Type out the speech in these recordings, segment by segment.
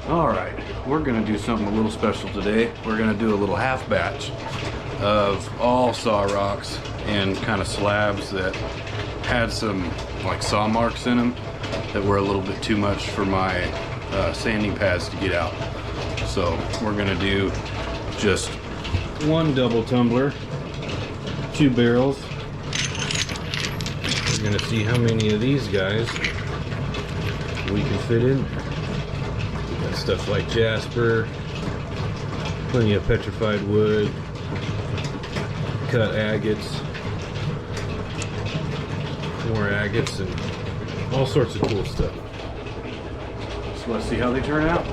All right, we're gonna do something a little special today. We're gonna do a little half batch of all saw rocks and kind of slabs that had some like saw marks in them that were a little bit too much for my sanding pads to get out. So we're gonna do just one double tumbler, 2 barrels. We're gonna see how many of these guys we can fit in there. We got stuff like jasper, plenty of petrified wood, cut agates, more agates, and all sorts of cool stuff. So let's see how they turn out.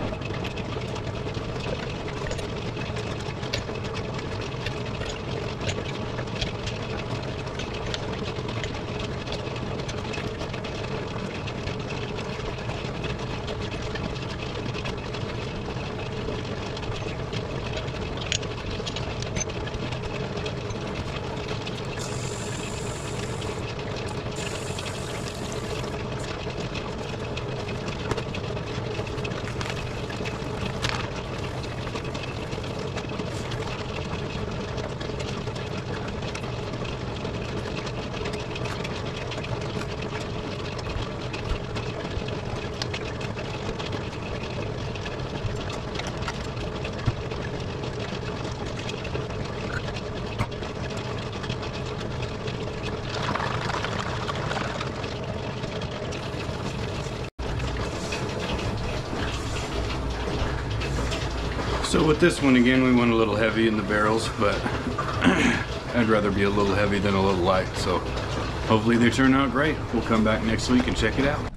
So with this one, again, we went a little heavy in the barrels, but I'd rather be a little heavy than a little light. So hopefully they turn out great. We'll come back next week and check it out.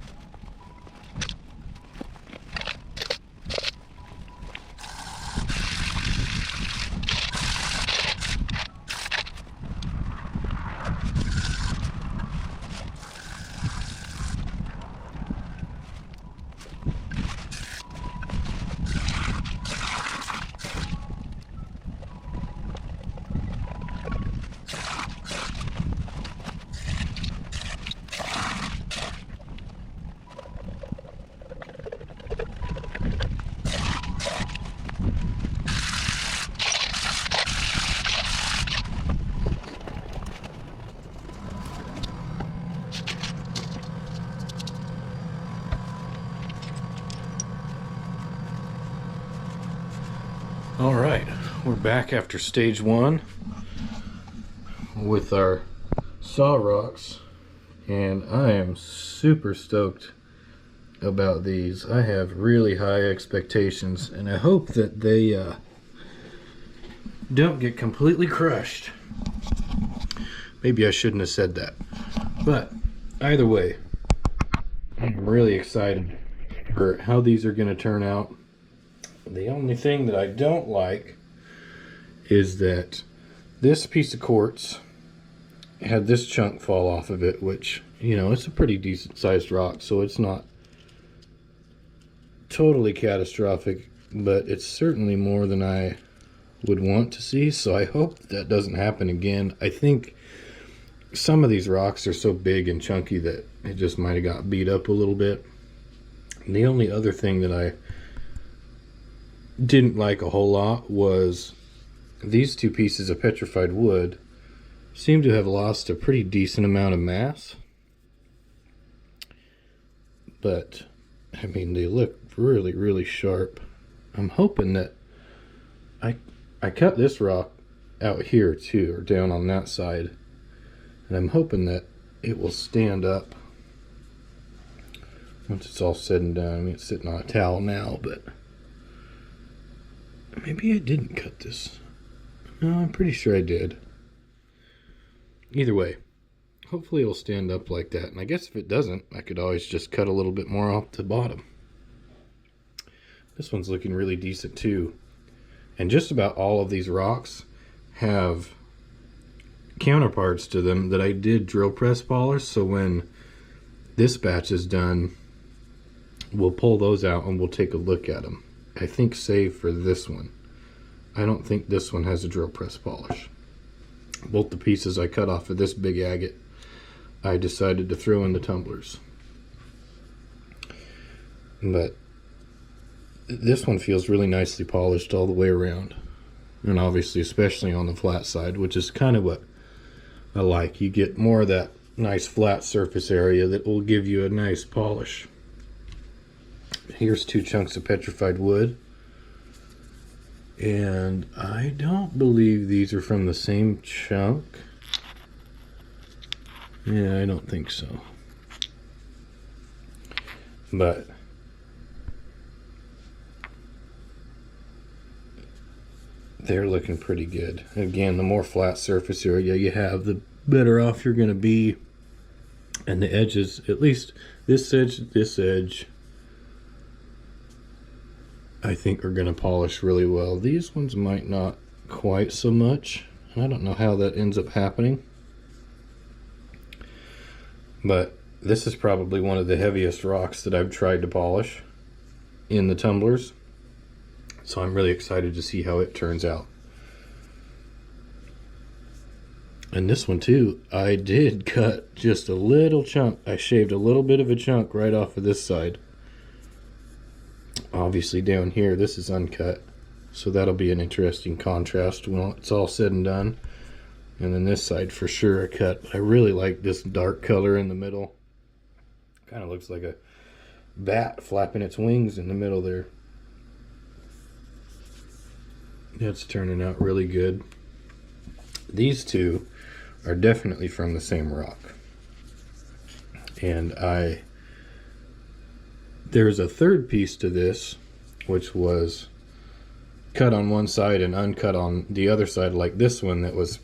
All right, we're back after stage 1 with our saw rocks, and I am super stoked about these. I have really high expectations, and I hope that they don't get completely crushed. Maybe I shouldn't have said that, but either way, I'm really excited for how these are going to turn out. The only thing that I don't like is that this piece of quartz had this chunk fall off of it, which, you know, it's a pretty decent sized rock, so it's not totally catastrophic, but it's certainly more than I would want to see, so I hope that doesn't happen again. I think some of these rocks are so big and chunky that it just might have got beat up a little bit. And the only other thing that I didn't like a whole lot was these 2 pieces of petrified wood seem to have lost a pretty decent amount of mass, but I mean, they look really sharp. I'm hoping that I cut this rock out here too, or down on that side, and I'm hoping that it will stand up once it's all said and done. I mean, it's sitting on a towel now, but maybe I didn't cut this. No, I'm pretty sure I did. Either way, hopefully it'll stand up like that. And I guess if it doesn't, I could always just cut a little bit more off the bottom. This one's looking really decent too. And just about all of these rocks have counterparts to them that I did drill press polish. So when this batch is done, we'll pull those out and we'll take a look at them. I think save for this one. I don't think this one has a drill press polish. Both the pieces I cut off of this big agate, I decided to throw in the tumblers. But this one feels really nicely polished all the way around. And obviously, especially on the flat side, which is kind of what I like. You get more of that nice flat surface area that will give you a nice polish. Here's 2 chunks of petrified wood. And I don't believe these are from the same chunk. Yeah, I don't think so. But they're looking pretty good. Again, the more flat surface area you have, the better off you're going to be. And the edges, at least this edge, I think are going to polish really well. These ones might not quite so much. And I don't know how that ends up happening. But this is probably one of the heaviest rocks that I've tried to polish in the tumblers. So I'm really excited to see how it turns out. And this one too, I did cut just a little chunk. I shaved a little bit of a chunk right off of this side. Obviously down here, this is uncut. So that'll be an interesting contrast when it's all said and done. And then this side for sure I cut. But I really like this dark color in the middle. Kind of looks like a bat flapping its wings in the middle there. That's turning out really good. These two are definitely from the same rock. And there's a third piece to this, which was cut on one side and uncut on the other side, like this one that was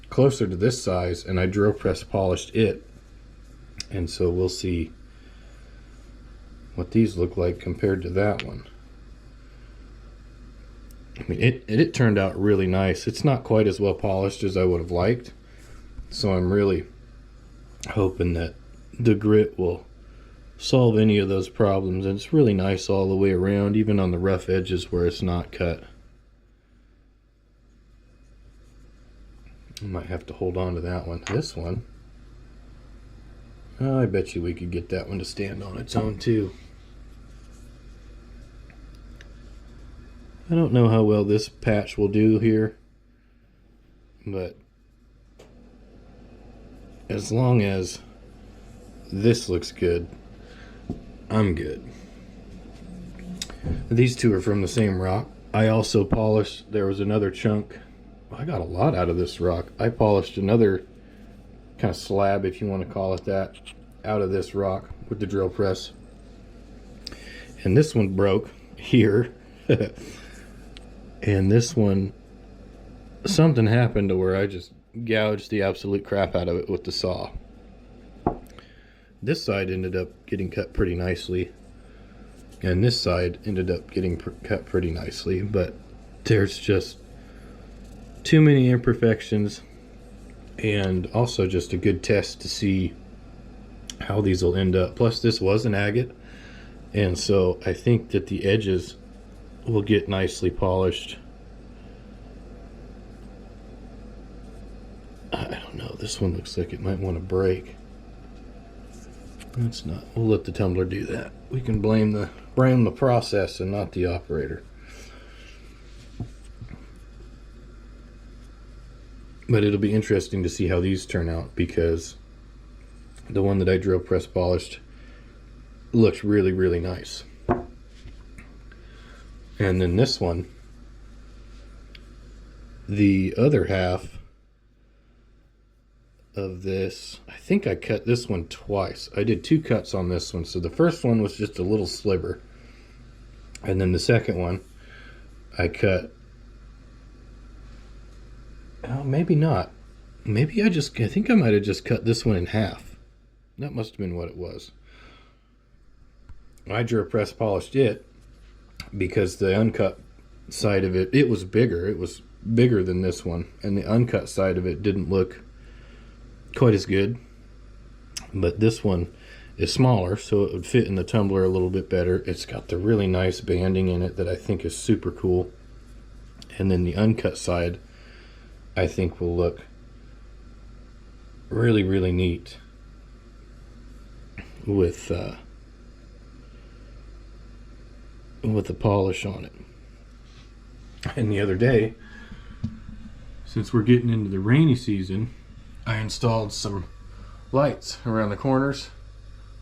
closer to this size, and I drill press polished it. And so we'll see what these look like compared to that one. I mean, it turned out really nice. It's not quite as well polished as I would have liked, so I'm really hoping that the grit will solve any of those problems. And it's really nice all the way around, even on the rough edges where it's not cut. I might have to hold on to that one. This one, I bet you we could get that one to stand on its own too. I don't know how well this patch will do here, but as long as this looks good, I'm good. These two are from the same rock. I also polished, there was another chunk. I got a lot out of this rock. I polished another kind of slab, if you want to call it that, out of this rock with the drill press. And this one broke here. And this one, something happened to where I just gouged the absolute crap out of it with the saw. This side ended up getting cut pretty nicely, and this side ended up getting cut pretty nicely, but there's just too many imperfections, and also just a good test to see how these will end up. Plus this was an agate, and so I think that the edges will get nicely polished. I don't know, this one looks like it might want to break. It's not. We'll let the tumbler do that. We can blame the process and not the operator. But it'll be interesting to see how these turn out, because the one that I drill press polished looks really, really nice. And then this one, the other half of this, I think I cut this one twice. I did 2 cuts on this one. So the first one was just a little sliver, and then the second one I cut, oh, maybe not. Maybe I think I might have just cut this one in half. That must have been what it was. I drill press polished it because the uncut side of it, it was bigger. It was bigger than this one, and the uncut side of it didn't look quite as good. But this one is smaller, so it would fit in the tumbler a little bit better. It's got the really nice banding in it that I think is super cool. And then the uncut side, I think, will look really, really neat with the polish on it. And the other day, since we're getting into the rainy season, I installed some lights around the corners,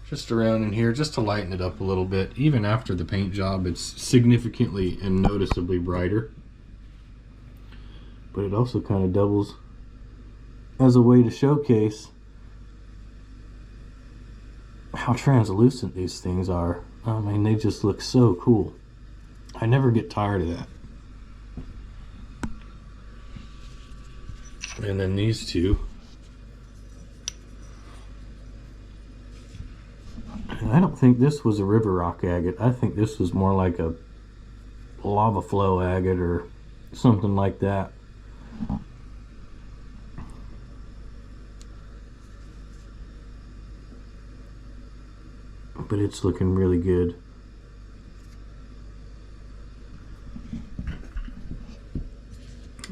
just around in here, just to lighten it up a little bit. Even after the paint job, it's significantly and noticeably brighter. But it also kind of doubles as a way to showcase how translucent these things are. I mean, they just look so cool. I never get tired of that. And then these two. And I don't think this was a river rock agate. I think this was more like a lava flow agate or something like that. But it's looking really good.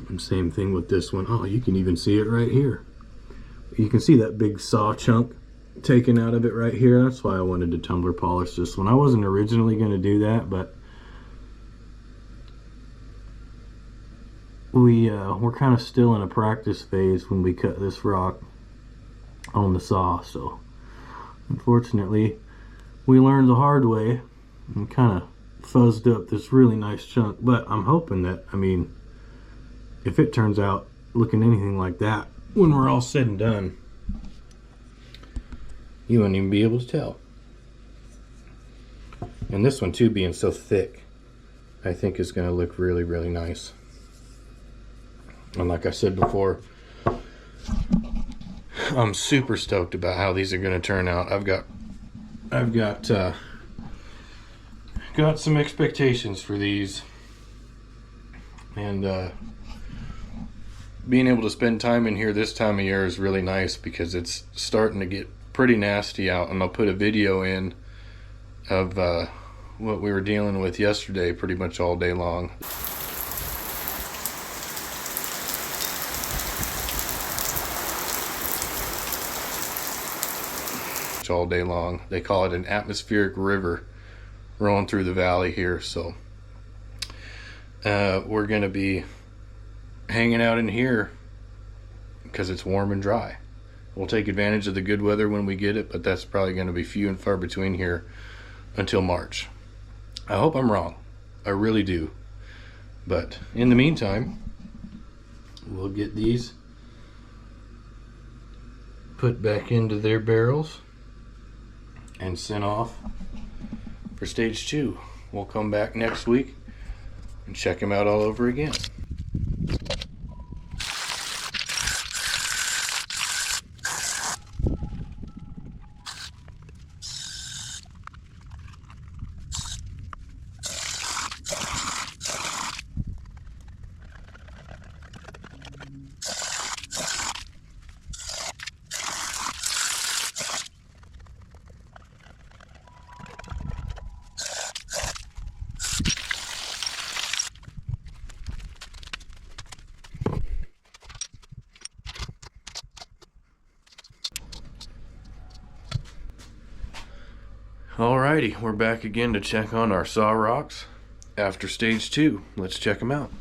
And same thing with this one. Oh, you can even see it right here. You can see that big saw chunk taken out of it right here. That's why I wanted to tumbler polish this one. I wasn't originally going to do that, but we're kind of still in a practice phase when we cut this rock on the saw. So unfortunately, we learned the hard way and kind of fuzzed up this really nice chunk. But I'm hoping that, I mean, if it turns out looking anything like that when we're all said and done, you wouldn't even be able to tell. And this one too, being so thick, I think is going to look really, really nice. And like I said before, I'm super stoked about how these are going to turn out. I've got some expectations for these, and being able to spend time in here this time of year is really nice because it's starting to get pretty nasty out. And I'll put a video in of what we were dealing with yesterday pretty much all day long. All day long. They call it an atmospheric river rolling through the valley here. So we're going to be hanging out in here because it's warm and dry. We'll take advantage of the good weather when we get it, but that's probably going to be few and far between here until March. I hope I'm wrong. I really do. But in the meantime, we'll get these put back into their barrels and sent off for stage 2. We'll come back next week and check them out all over again. Alrighty, we're back again to check on our saw rocks after stage 2. Let's check them out.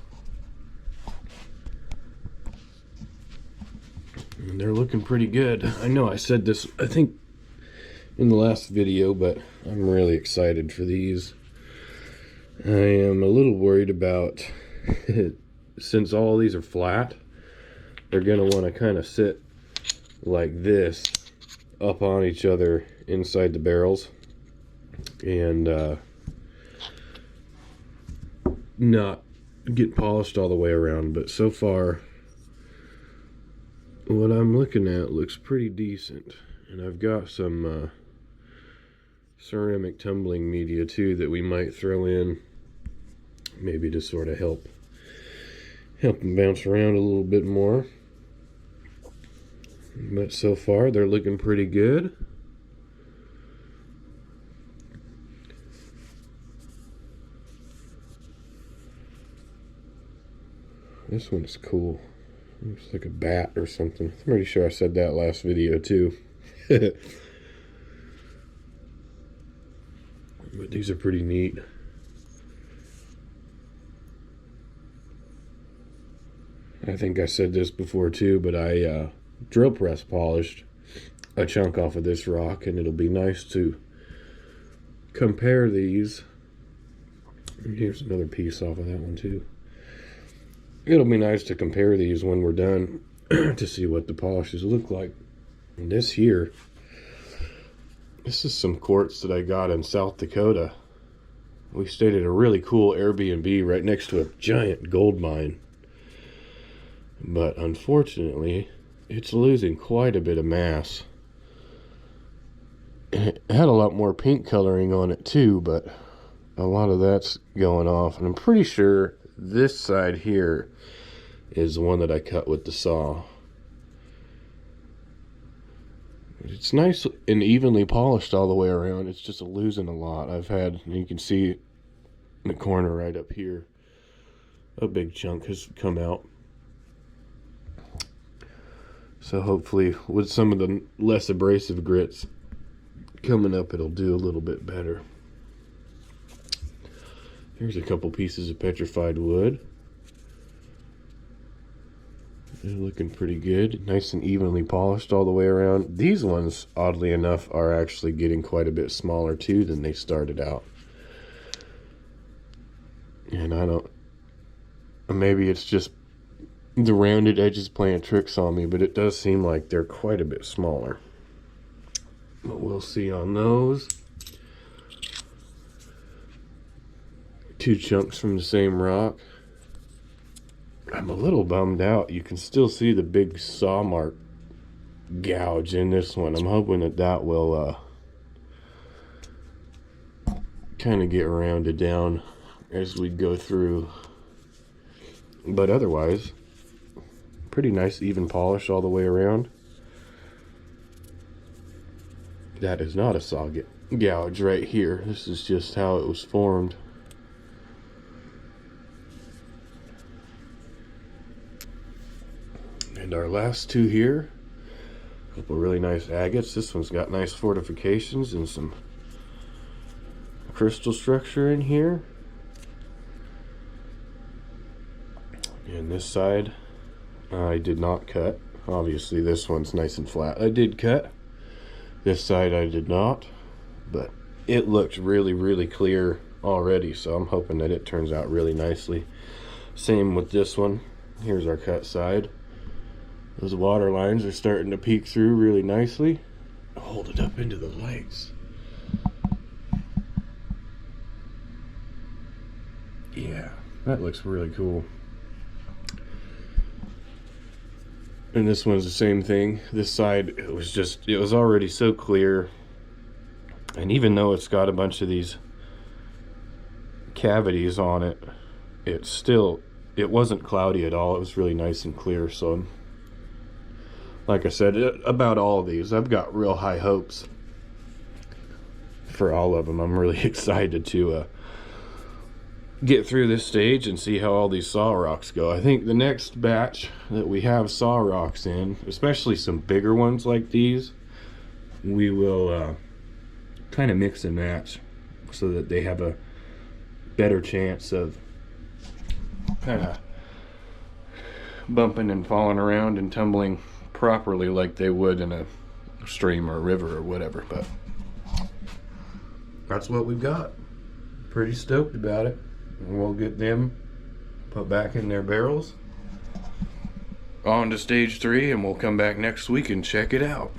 And they're looking pretty good. I know I said this, I think, in the last video, but I'm really excited for these. I am a little worried about, since all these are flat, they're going to want to kind of sit like this up on each other inside the barrels. And not get polished all the way around, but so far what I'm looking at looks pretty decent. And I've got some ceramic tumbling media too that we might throw in, maybe to sort of help them bounce around a little bit more. But so far they're looking pretty good. This one's cool. Looks like a bat or something. I'm pretty sure I said that last video too. But these are pretty neat. I think I said this before too, but I drill press polished a chunk off of this rock, and it'll be nice to compare these. Here's another piece off of that one too. It'll be nice to compare these when we're done to see what the polishes look like. And this here, this is some quartz that I got in South Dakota. We stayed at a really cool Airbnb right next to a giant gold mine. But unfortunately, it's losing quite a bit of mass. It had a lot more pink coloring on it too, but a lot of that's going off. And I'm pretty sure this side here is the one that I cut with the saw. It's nice and evenly polished all the way around. It's just losing a lot. You can see in the corner right up here, a big chunk has come out. So hopefully with some of the less abrasive grits coming up, it'll do a little bit better. Here's a couple pieces of petrified wood. They're looking pretty good. Nice and evenly polished all the way around. These ones, oddly enough, are actually getting quite a bit smaller too than they started out. And maybe it's just the rounded edges playing tricks on me, but it does seem like they're quite a bit smaller. But we'll see on those. Two chunks from the same rock. I'm a little bummed out. You can still see the big saw mark gouge in this one. I'm hoping that will kind of get rounded down as we go through. But otherwise, pretty nice even polish all the way around. That is not a saw gouge right here. This is just how it was formed. And our last two here, a couple really nice agates. This one's got nice fortifications and some crystal structure in here. And this side, I did not cut. Obviously this one's nice and flat. I did cut. This side I did not, but it looked really, really clear already, so I'm hoping that it turns out really nicely. Same with this one. Here's our cut side. Those water lines are starting to peek through really nicely. Hold it up into the lights. Yeah, that looks really cool. And this one's the same thing. This side, it was already so clear. And even though it's got a bunch of these cavities on it, it wasn't cloudy at all. It was really nice and clear. So like I said, about all of these, I've got real high hopes for all of them. I'm really excited to get through this stage and see how all these saw rocks go. I think the next batch that we have saw rocks in, especially some bigger ones like these, we will kind of mix and match so that they have a better chance of kind of bumping and falling around and tumbling properly like they would in a stream or a river or whatever. But that's what we've got. Pretty stoked about it. And we'll get them put back in their barrels. On to stage 3, and we'll come back next week and check it out.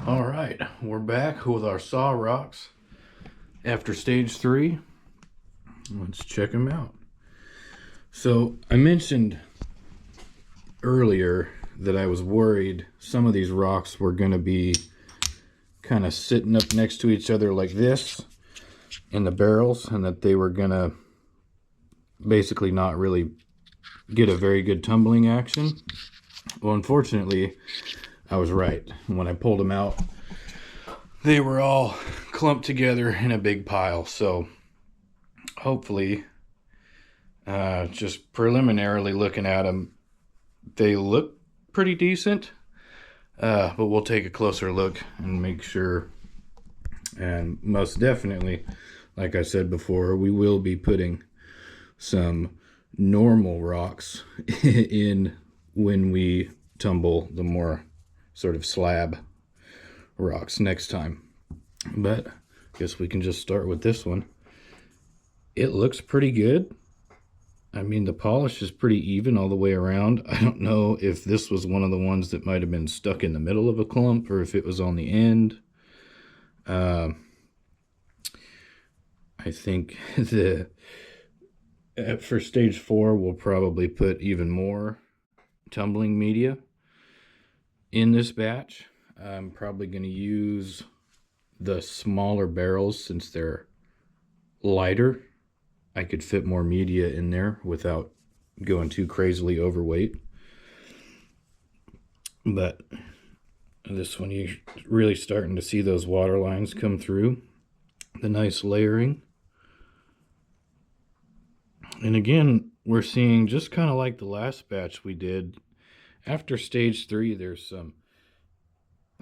All right, we're back with our saw rocks after stage 3. Let's check them out. So I mentioned earlier that I was worried some of these rocks were going to be kind of sitting up next to each other like this in the barrels, and that they were going to basically not really get a very good tumbling action. Well, unfortunately, I was right. When I pulled them out, they were all clumped together in a big pile. So hopefully, just preliminarily looking at them, they look pretty decent. But we'll take a closer look and make sure. And most definitely, like I said before, we will be putting some normal rocks in when we tumble the more sort of slab rocks next time. But I guess we can just start with this one. It looks pretty good. I mean, the polish is pretty even all the way around. I don't know if this was one of the ones that might have been stuck in the middle of a clump or if it was on the end. I think for stage 4, we'll probably put even more tumbling media in this batch. I'm probably going to use the smaller barrels since they're lighter. I could fit more media in there without going too crazily overweight. But this one, you're really starting to see those water lines come through. The nice layering. And again, we're seeing just kind of like the last batch we did. After stage 3, there's some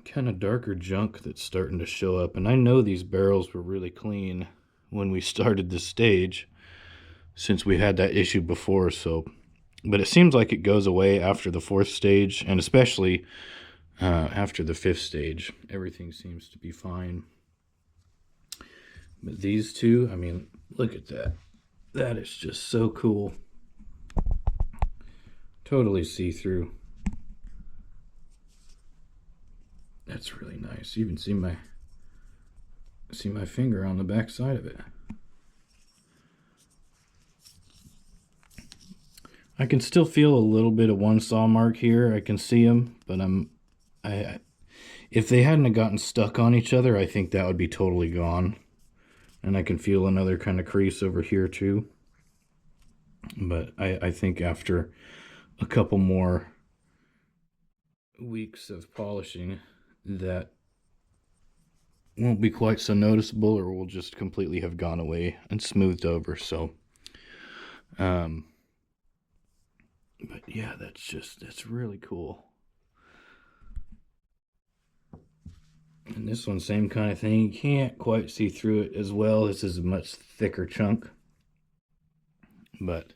kind of darker junk that's starting to show up. And I know these barrels were really clean when we started this stage, since we had that issue before. So, but it seems like it goes away after the 4th stage, and especially after the 5th stage. Everything seems to be fine. But these two, I mean, look at that. That is just so cool. Totally see-through. That's really nice. You even see my finger on the back side of it. I can still feel a little bit of one saw mark here. I can see them, but if they hadn't gotten stuck on each other, I think that would be totally gone. And I can feel another kind of crease over here too. But I think after a couple more weeks of polishing, that won't be quite so noticeable, or will just completely have gone away and smoothed over. So, but yeah, that's really cool. And this one, same kind of thing. You can't quite see through it as well. This is a much thicker chunk. But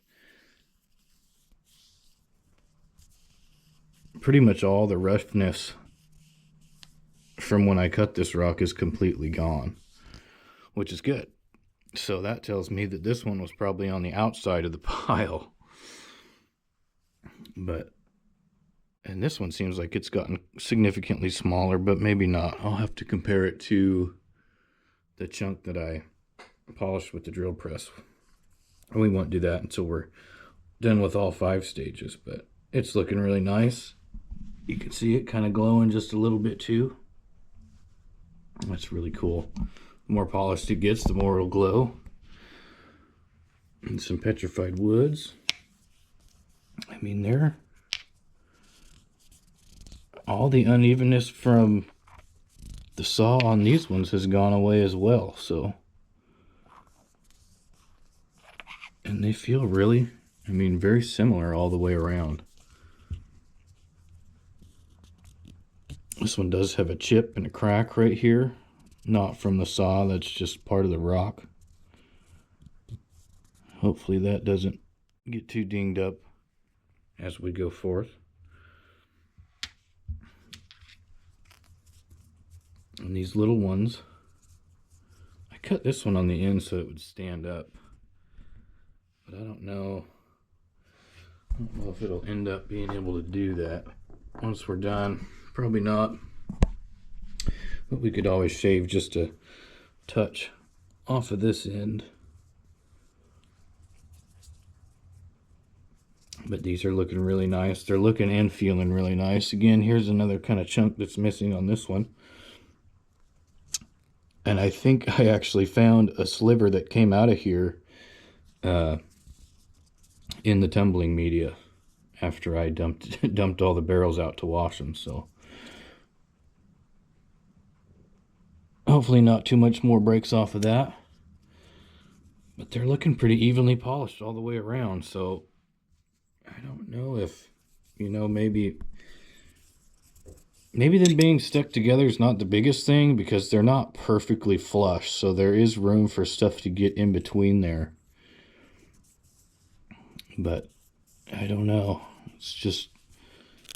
pretty much all the roughness from when I cut this rock is completely gone, which is good. So that tells me that this one was probably on the outside of the pile. And this one seems like it's gotten significantly smaller, but maybe not. I'll have to compare it to the chunk that I polished with the drill press. We won't do that until we're done with all 5 stages, but it's looking really nice. You can see it kind of glowing just a little bit too. That's really cool. The more polished it gets, the more it'll glow. And some petrified woods. I mean, all the unevenness from the saw on these ones has gone away as well. So, and they feel really, I mean, very similar all the way around. This one does have a chip and a crack right here. Not from the saw, that's just part of the rock. Hopefully that doesn't get too dinged up as we go forth. And these little ones, I cut this one on the end so it would stand up. But I don't know if it'll end up being able to do that once we're done. Probably not. But we could always shave just a touch off of this end. But these are looking really nice. They're looking and feeling really nice. Again, here's another kind of chunk that's missing on this one. And I think I actually found a sliver that came out of here in the tumbling media after I dumped all the barrels out to wash them. So hopefully not too much more breaks off of that. But they're looking pretty evenly polished all the way around. So I don't know if, you know, maybe them being stuck together is not the biggest thing, because they're not perfectly flush. So there is room for stuff to get in between there. But I don't know. It's just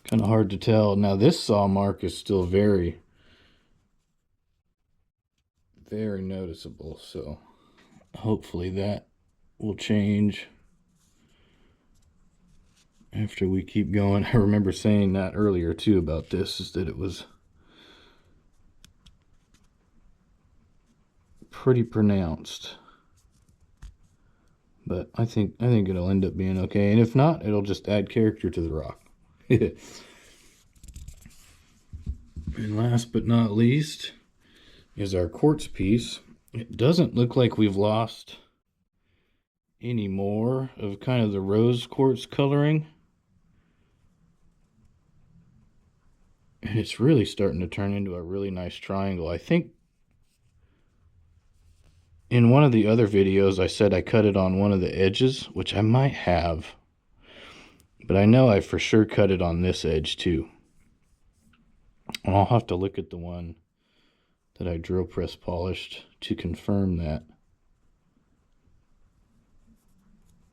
kind of hard to tell. Now this saw mark is still very, very noticeable. So hopefully that will change after we keep going. I remember saying that earlier too about this, is that it was pretty pronounced. But I think it'll end up being okay. And if not, it'll just add character to the rock. And last but not least is our quartz piece. It doesn't look like we've lost any more of kind of the rose quartz coloring. And it's really starting to turn into a really nice triangle. I think in one of the other videos I said I cut it on one of the edges, which I might have. But I know I for sure cut it on this edge too. And I'll have to look at the one that I drill press polished to confirm that.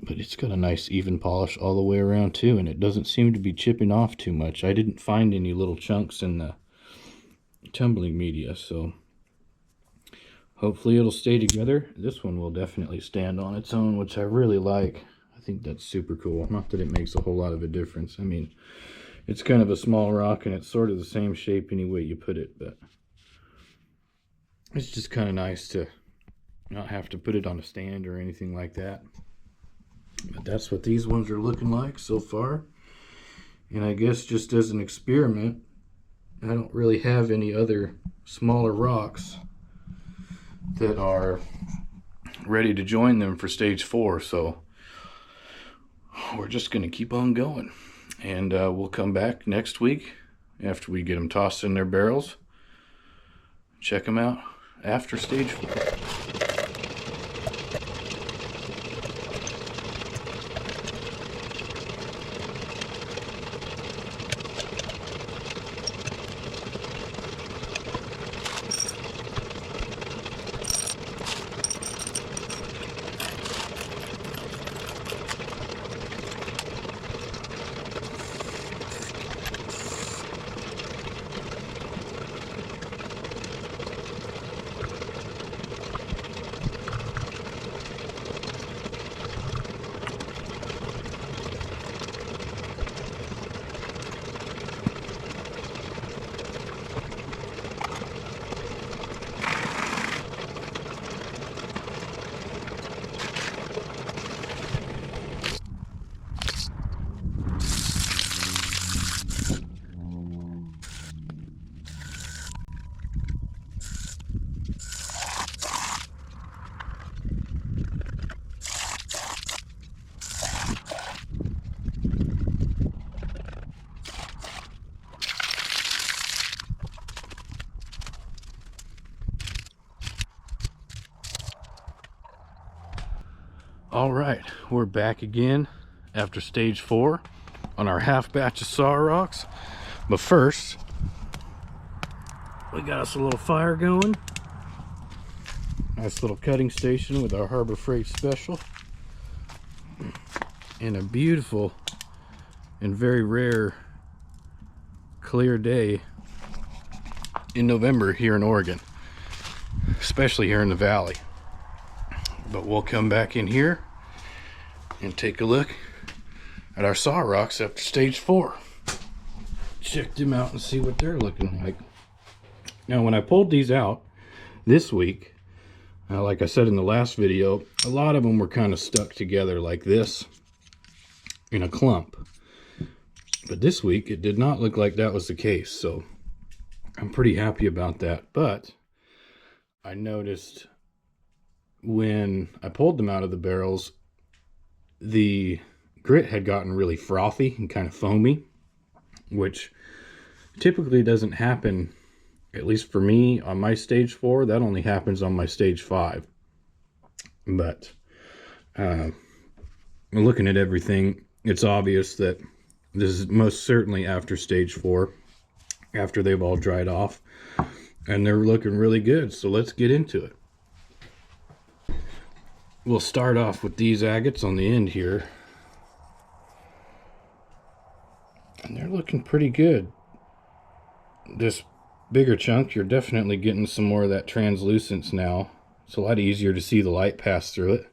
But it's got a nice even polish all the way around too, and it doesn't seem to be chipping off too much. I didn't find any little chunks in the tumbling media, so hopefully it'll stay together. This one will definitely stand on its own, which I really like. I think that's super cool. Not that it makes a whole lot of a difference. I mean, it's kind of a small rock and it's sort of the same shape any way you put it, but it's just kind of nice to not have to put it on a stand or anything like that. But that's what these ones are looking like so far. And I guess just as an experiment, I don't really have any other smaller rocks that are ready to join them for stage 4. So we're just going to keep on going. And we'll come back next week after we get them tossed in their barrels. Check them out after stage 4. All right, we're back again after stage 4 on our half batch of saw rocks. But first, we got us a little fire going. Nice little cutting station with our Harbor Freight Special. And a beautiful and very rare clear day in November here in Oregon, especially here in the valley. But we'll come back in here and take a look at our saw rocks after stage 4. Check them out and see what they're looking like. Now, when I pulled these out this week, like I said in the last video, a lot of them were kind of stuck together like this in a clump. But this week, it did not look like that was the case, so I'm pretty happy about that. But I noticed when I pulled them out of the barrels, the grit had gotten really frothy and kind of foamy, which typically doesn't happen, at least for me, on my stage 4. That only happens on my stage 5. But looking at everything, it's obvious that this is most certainly after stage 4, after they've all dried off, and they're looking really good. So let's get into it. We'll start off with these agates on the end here, and they're looking pretty good. This bigger chunk, you're definitely getting some more of that translucence now. It's a lot easier to see the light pass through it,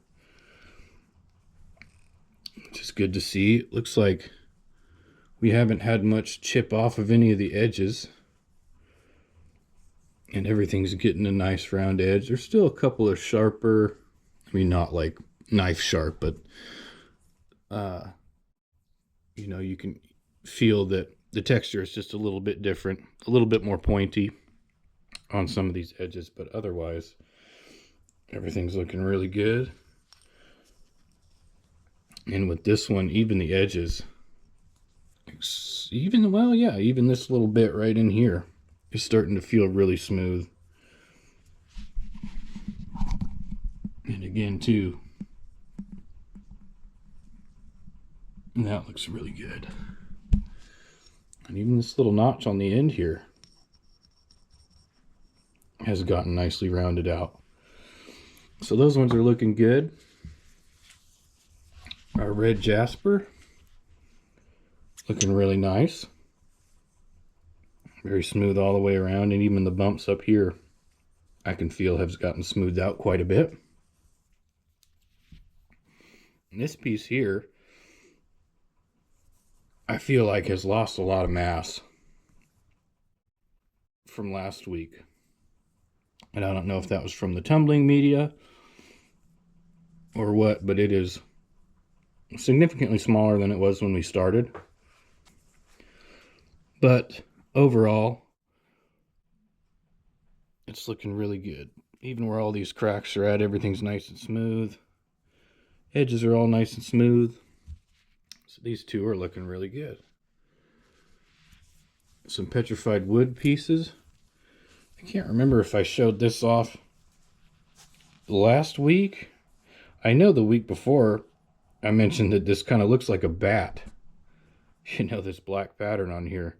which is good to see. It looks like we haven't had much chip off of any of the edges, and everything's getting a nice round edge. There's still a couple of sharper, I mean, not like knife sharp, but you know, you can feel that the texture is just a little bit different, a little bit more pointy on some of these edges, but otherwise everything's looking really good. And with this one, even the edges, even, well, yeah, even this little bit right in here is starting to feel really smooth. And again, too, that looks really good. And even this little notch on the end here has gotten nicely rounded out. So those ones are looking good. Our red jasper, looking really nice. Very smooth all the way around, and even the bumps up here I can feel have gotten smoothed out quite a bit. And this piece here, I feel like has lost a lot of mass from last week. And I don't know if that was from the tumbling media or what, but it is significantly smaller than it was when we started. But overall, it's looking really good. Even where all these cracks are at, everything's nice and smooth. Edges are all nice and smooth. So these two are looking really good. Some petrified wood pieces. I can't remember if I showed this off last week. I know the week before I mentioned that this kind of looks like a bat. You know, this black pattern on here.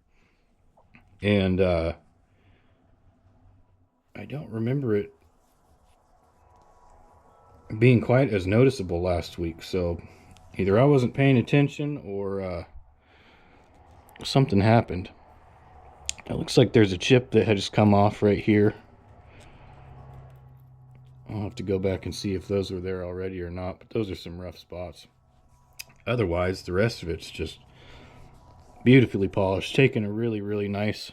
And I don't remember it being quite as noticeable last week. So either I wasn't paying attention or something happened. It looks like there's a chip that had just come off right here. I'll have to go back and see if those were there already or not, but those are some rough spots. Otherwise, the rest of it's just beautifully polished, taking a really, really nice,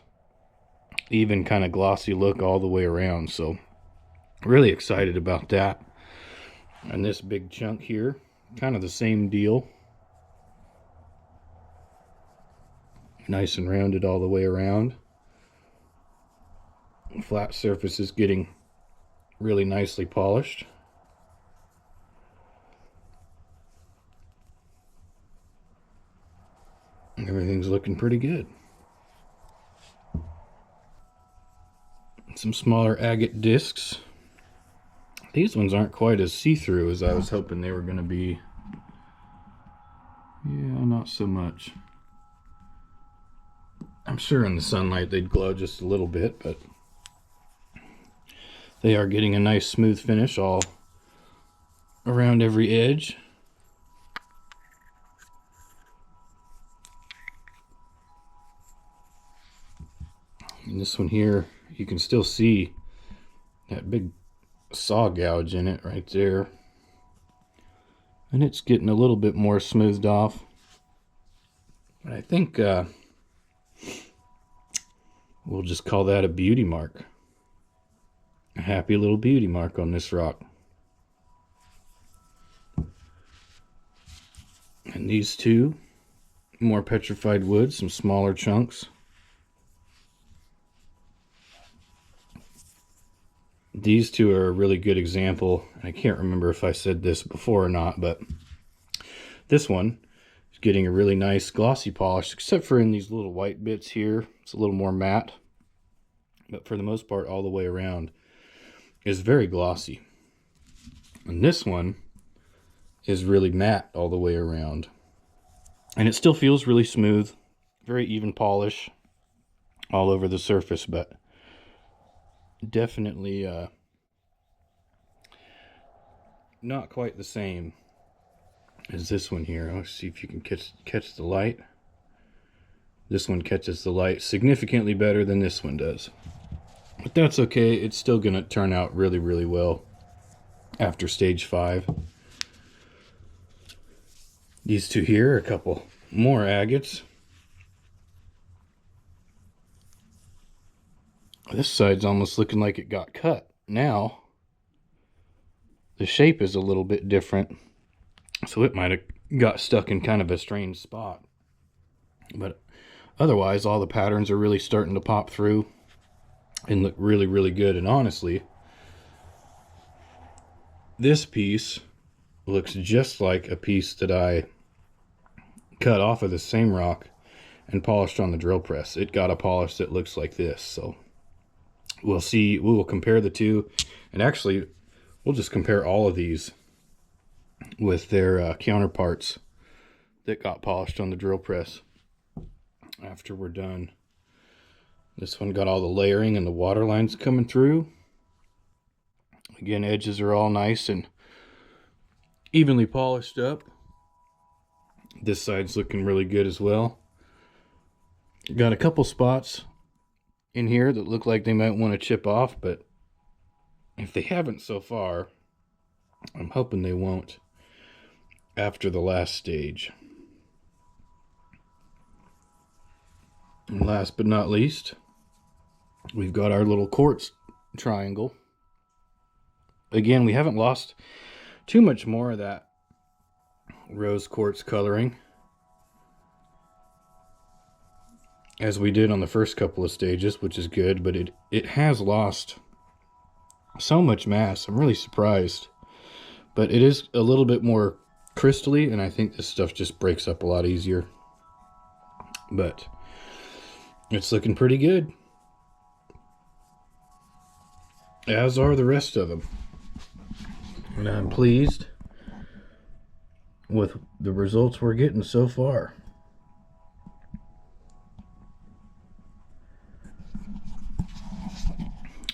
even kind of glossy look all the way around. So really excited about that. And this big chunk here, kind of the same deal. Nice and rounded all the way around. Flat surface is getting really nicely polished. Everything's looking pretty good. Some smaller agate discs. These ones aren't quite as see-through as I was hoping they were going to be. Yeah, not so much. I'm sure in the sunlight they'd glow just a little bit, but they are getting a nice smooth finish all around every edge. And this one here, you can still see that big saw gouge in it right there. And it's getting a little bit more smoothed off. But I think we'll just call that a beauty mark. a happy little beauty mark on this rock. And these two, more petrified wood, some smaller chunks. These two are a really good example. I can't remember if I said this before or not, but this one is getting a really nice glossy polish, except for in these little white bits here. It's a little more matte, but for the most part, all the way around is very glossy. And this one is really matte all the way around. And it still feels really smooth, very even polish all over the surface, but definitely not quite the same as this one here. Let's see if you can catch the light. This one catches the light significantly better than this one does. But that's okay. It's still going to turn out really, really well after stage 5. These two here are a couple more agates. This side's almost looking like it got cut. Now, the shape is a little bit different, so it might have got stuck in kind of a strange spot. But otherwise, all the patterns are really starting to pop through and look really, really good. And honestly, this piece looks just like a piece that I cut off of the same rock and polished on the drill press. It got a polish that looks like this. So we'll see. We will compare the two, and actually we'll just compare all of these with their counterparts that got polished on the drill press after we're done. This one got all the layering and the water lines coming through. Again, edges are all nice and evenly polished up. This side's looking really good as well. Got a couple spots in here that look like they might want to chip off, but if they haven't so far, I'm hoping they won't after the last stage. And last but not least, we've got our little quartz triangle. Again, we haven't lost too much more of that rose quartz coloring as we did on the first couple of stages, which is good, but it has lost so much mass. I'm really surprised, but it is a little bit more crystally, and I think this stuff just breaks up a lot easier. But it's looking pretty good, as are the rest of them, and I'm pleased with the results we're getting so far.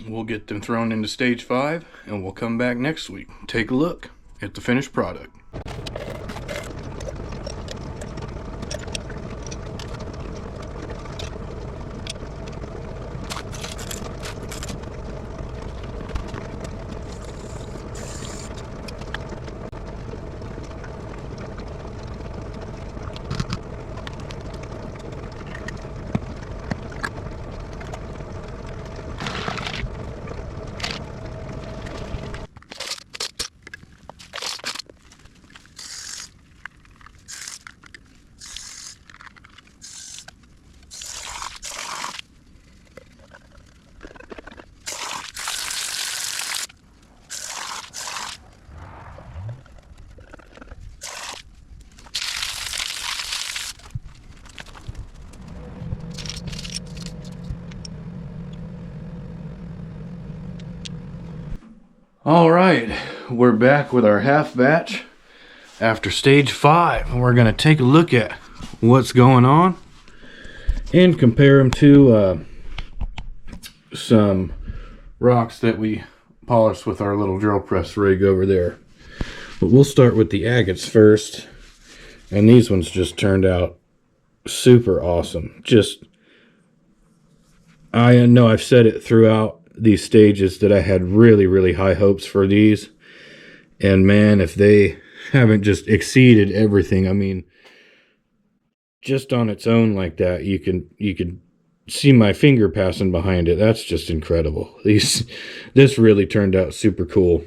We'll get them thrown into stage 5, and we'll come back next week, take a look at the finished product. All right, we're back with our half batch after stage 5. We're going to take a look at what's going on and compare them to some rocks that we polished with our little drill press rig over there. But we'll start with the agates first, and these ones just turned out super awesome. I know I've said it throughout these stages that I had really, really high hopes for these, and man, if they haven't just exceeded everything. I mean, just on its own like that, you could see my finger passing behind it. That's just incredible. This really turned out super cool.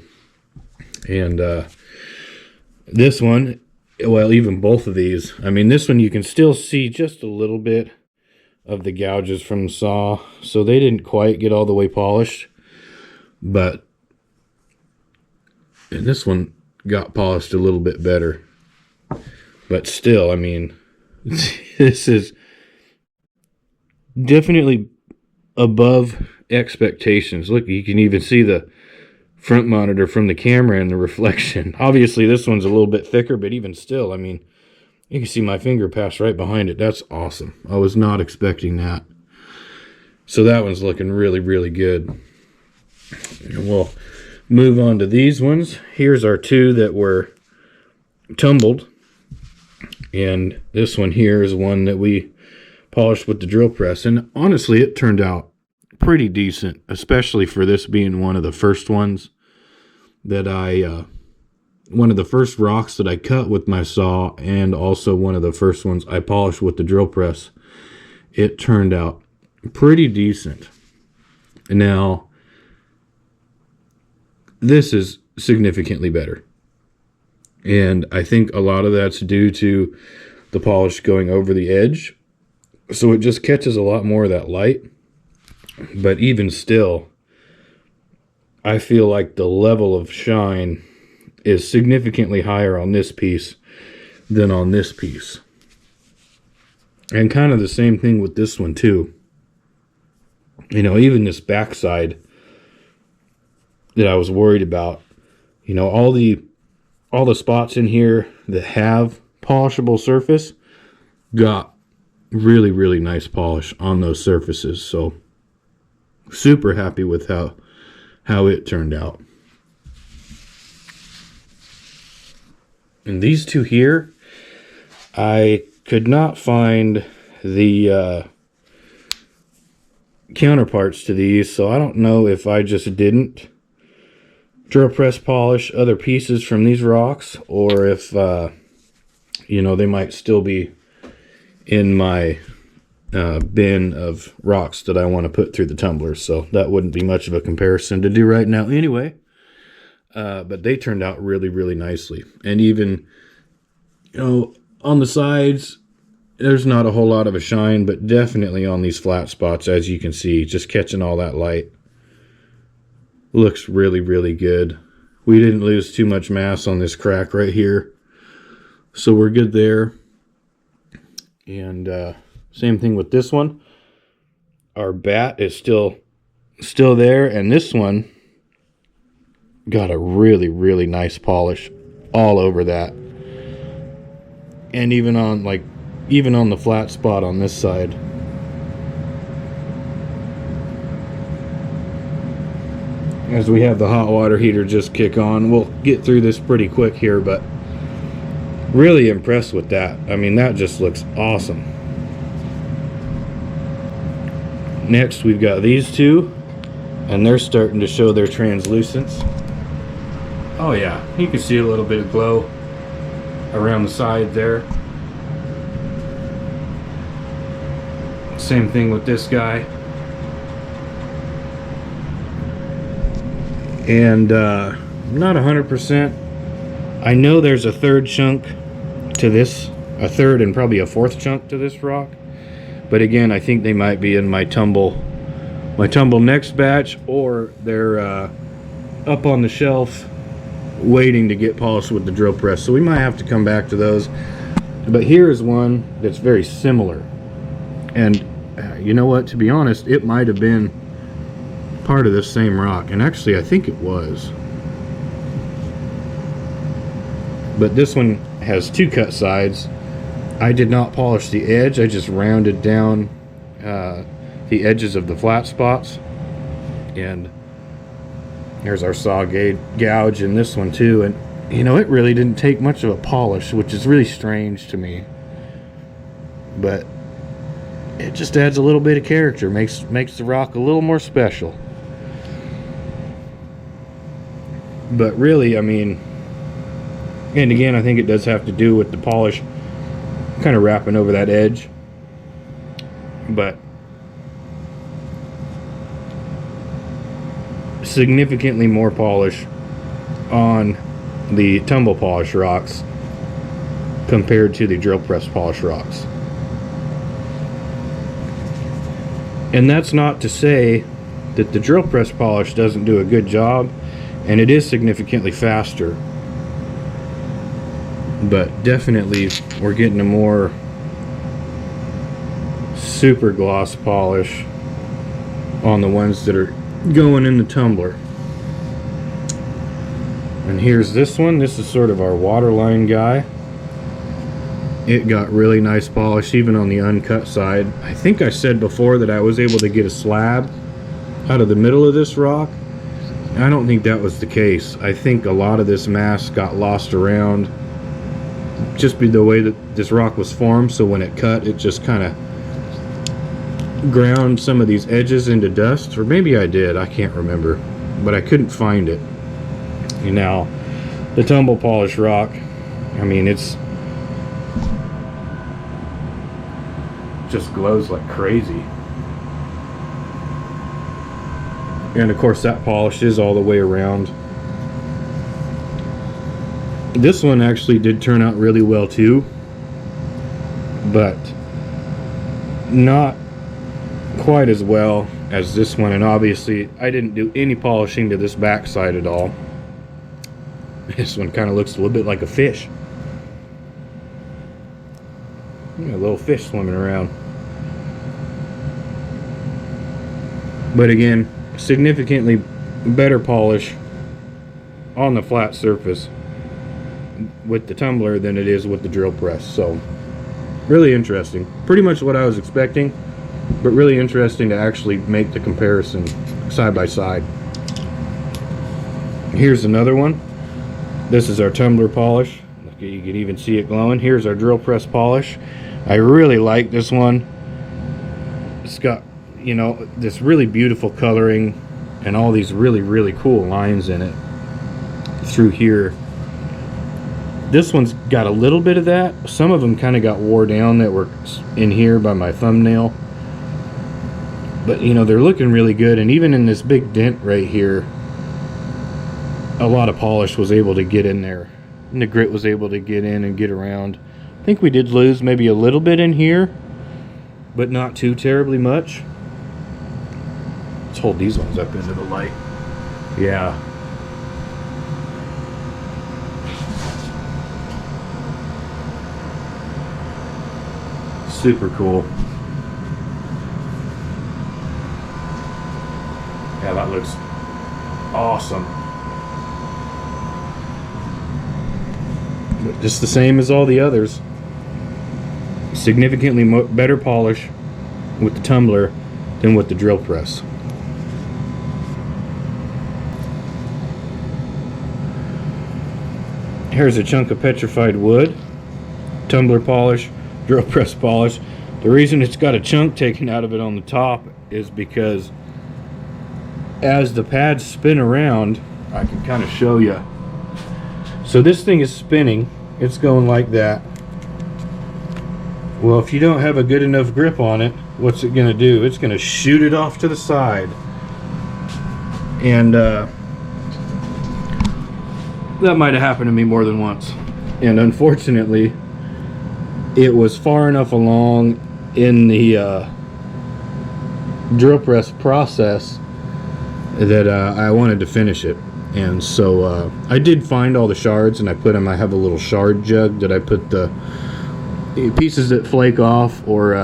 And this one, well, even both of these, I mean, this one you can still see just a little bit of the gouges from the saw, so they didn't quite get all the way polished, but and this one got polished a little bit better. But still, I mean, this is definitely above expectations. Look, you can even see the front monitor from the camera and the reflection. Obviously, this one's a little bit thicker, but even still, I mean, you can see my finger pass right behind it. That's awesome. I was not expecting that. So that one's looking really, really good. And we'll move on to these ones. Here's our two that were tumbled. And this one here is one that we polished with the drill press. And honestly, it turned out pretty decent, especially for this being one of the first ones that one of the first rocks that I cut with my saw, and also one of the first ones I polished with the drill press. It turned out pretty decent. Now, this is significantly better. And I think a lot of that's due to the polish going over the edge. So it just catches a lot more of that light. But even still, I feel like the level of shine is significantly higher on this piece than on this piece. And kind of the same thing with this one too. You know, even this backside that I was worried about, you know, all the spots in here that have polishable surface got really, really nice polish on those surfaces. So super happy with how it turned out. And these two here, I could not find the counterparts to these, so I don't know if I just didn't drill press polish other pieces from these rocks, or if you know, they might still be in my bin of rocks that I want to put through the tumblers. So that wouldn't be much of a comparison to do right now anyway. But they turned out really, really nicely. And even, you know, on the sides, there's not a whole lot of a shine, but definitely on these flat spots, as you can see, just catching all that light. Looks really, really good. We didn't lose too much mass on this crack right here, so we're good there. And same thing with this one. Our bat is still there, and this one got a really, really nice polish all over that. And even on the flat spot on this side. As we have the hot water heater just kick on, we'll get through this pretty quick here, but really impressed with that. I mean, that just looks awesome. Next, we've got these two, and they're starting to show their translucence. Oh yeah, you can see a little bit of glow around the side there. Same thing with this guy. And not 100%. I know there's a third chunk to this, a third and probably a fourth chunk to this rock. But again, I think they might be in my tumble next batch, or they're up on the shelf waiting to get polished with the drill press. So we might have to come back to those. But here is one that's very similar. And you know what, to be honest, it might have been part of this same rock, and actually I think it was. But this one has two cut sides. I did not polish the edge, I just rounded down the edges of the flat spots. And there's our saw gouge in this one too. And you know, it really didn't take much of a polish, which is really strange to me, but it just adds a little bit of character, makes the rock a little more special. But really, I mean, and again, I think it does have to do with the polish kind of wrapping over that edge. But significantly more polish on the tumble polish rocks compared to the drill press polish rocks. And that's not to say that the drill press polish doesn't do a good job, and it is significantly faster, but definitely we're getting a more super gloss polish on the ones that are going in the tumbler. And here's this one. This is sort of our waterline guy. It got really nice polish even on the uncut side. I think I said before that I was able to get a slab out of the middle of this rock. I don't think that was the case. I think a lot of this mass got lost around just be the way that this rock was formed, so when it cut, it just kind of ground some of these edges into dust. Or maybe I did, I can't remember, but I couldn't find it. And now the tumble polish rock, I mean, it's just glows like crazy. And of course that polish is all the way around. This one actually did turn out really well too, but not quite as well as this one. And obviously I didn't do any polishing to this backside at all. This one kind of looks a little bit like a fish. A little fish swimming around. But again, significantly better polish on the flat surface with the tumbler than it is with the drill press. So really interesting. Pretty much what I was expecting, but really interesting to actually make the comparison side by side. Here's another one. This is our tumbler polish. You can even see it glowing. Here's our drill press polish. I really like this one. It's got, you know, this really beautiful coloring and all these really cool lines in it through here. This one's got a little bit of that. Some of them kind of got wore down that were in here by my thumbnail, but you know, they're looking really good. And even in this big dent right here, a lot of polish was able to get in there, and the grit was able to get in and get around. I think we did lose maybe a little bit in here, but not too terribly much. Let's hold these ones up into the light. Yeah. Super cool. Yeah, that looks awesome. But just the same as all the others. Significantly better polish with the tumbler than with the drill press. Here's a chunk of petrified wood. Tumbler polish, drill press polish. The reason it's got a chunk taken out of it on the top is because as the pads spin around, I can kind of show you. So this thing is spinning, it's going like that. Well, if you don't have a good enough grip on it, what's it going to do? It's going to shoot it off to the side. And that might have happened to me more than once. And unfortunately, it was far enough along in the drill press process that I wanted to finish it. And so I did find all the shards, and I put them. I have a little shard jug that I put the pieces that flake off or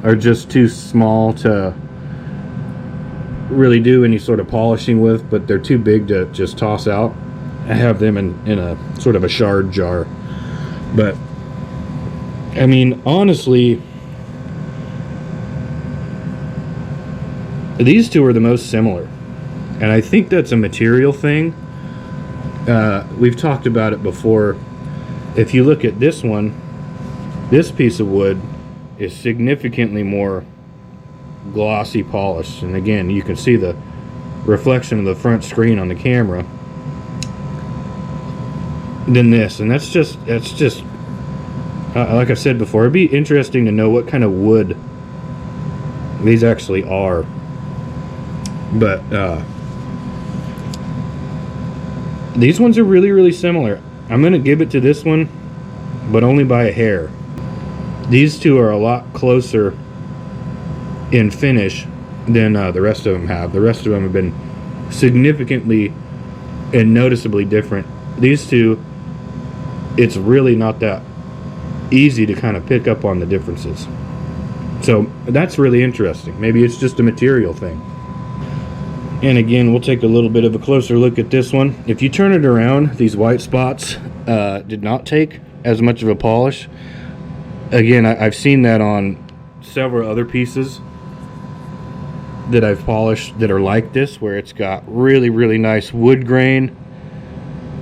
are just too small to really do any sort of polishing with, but they're too big to just toss out. I have them in a sort of a shard jar. But I mean, honestly, these two are the most similar. And I think that's a material thing. We've talked about it before. If you look at this one, this piece of wood is significantly more glossy polished. And again, you can see the reflection of the front screen on the camera than this. And that's just like I said before, it'd be interesting to know what kind of wood these actually are. But These ones are really, really similar. I'm going to give it to this one, but only by a hair. These two are a lot closer in finish than the rest of them have. The rest of them have been significantly and noticeably different. These two, it's really not that easy to kind of pick up on the differences. So that's really interesting. Maybe it's just a material thing. And again, we'll take a little bit of a closer look at this one. If you turn it around, these white spots did not take as much of a polish. Again, I've seen that on several other pieces that I've polished that are like this, where it's got really, really nice wood grain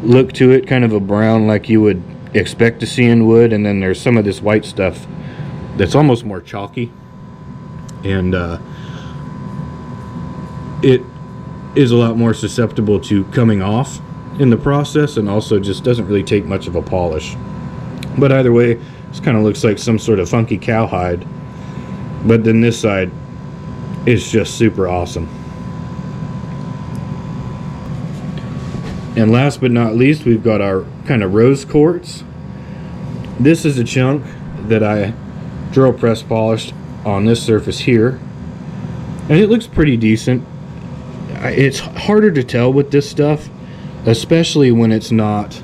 look to it, kind of a brown like you would expect to see in wood, and then there's some of this white stuff that's almost more chalky, and it is a lot more susceptible to coming off in the process, and also just doesn't really take much of a polish. But either way, this kind of looks like some sort of funky cowhide, but then this side is just super awesome. And last but not least, we've got our kind of rose quartz. This is a chunk that I drill press polished on this surface here, and it looks pretty decent. It's harder to tell with this stuff, especially when it's not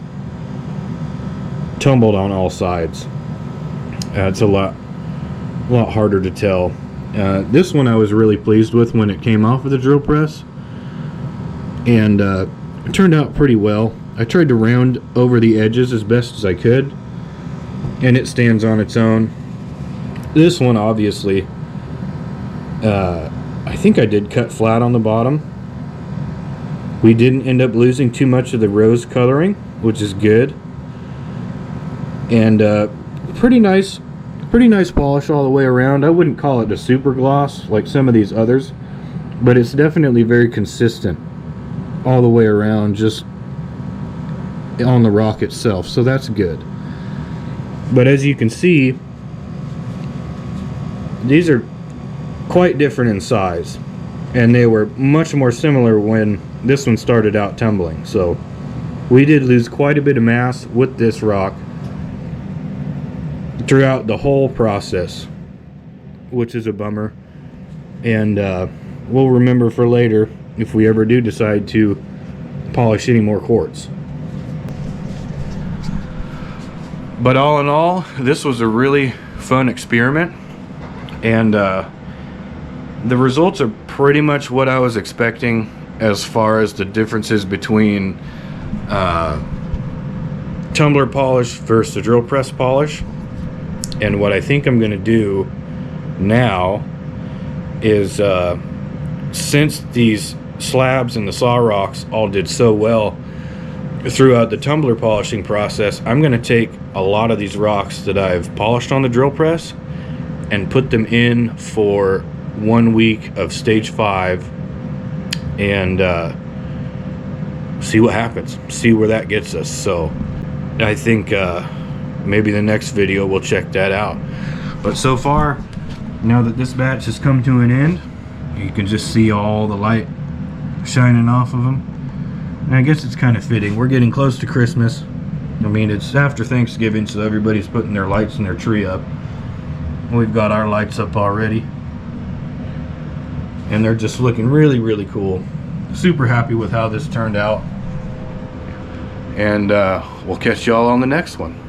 tumbled on all sides. It's a lot harder to tell. This one I was really pleased with when it came off of the drill press, and it turned out pretty well. I tried to round over the edges as best as I could, and it stands on its own. This one, obviously, I think I did cut flat on the bottom. We didn't end up losing too much of the rose coloring, which is good. And pretty nice polish all the way around. I wouldn't call it a super gloss like some of these others, but it's definitely very consistent all the way around, just on the rock itself, so that's good. But as you can see, these are quite different in size, and they were much more similar when this one started out tumbling. So we did lose quite a bit of mass with this rock throughout the whole process, which is a bummer, and we'll remember for later if we ever do decide to polish any more quartz. But all in all, this was a really fun experiment, and the results are pretty much what I was expecting as far as the differences between tumbler polish versus the drill press polish. And what I think I'm going to do now is, since these slabs and the saw rocks all did so well throughout the tumbler polishing process, I'm going to take a lot of these rocks that I've polished on the drill press and put them in for 1 week of stage 5 and see what happens, see where that gets us. So I think maybe the next video we'll check that out. But so far, now that this batch has come to an end, you can just see all the light shining off of them. And I guess it's kind of fitting. We're getting close to Christmas. I mean, it's after Thanksgiving, so everybody's putting their lights and their tree up. We've got our lights up already, and they're just looking really, really cool. Super happy with how this turned out, and we'll catch y'all on the next one.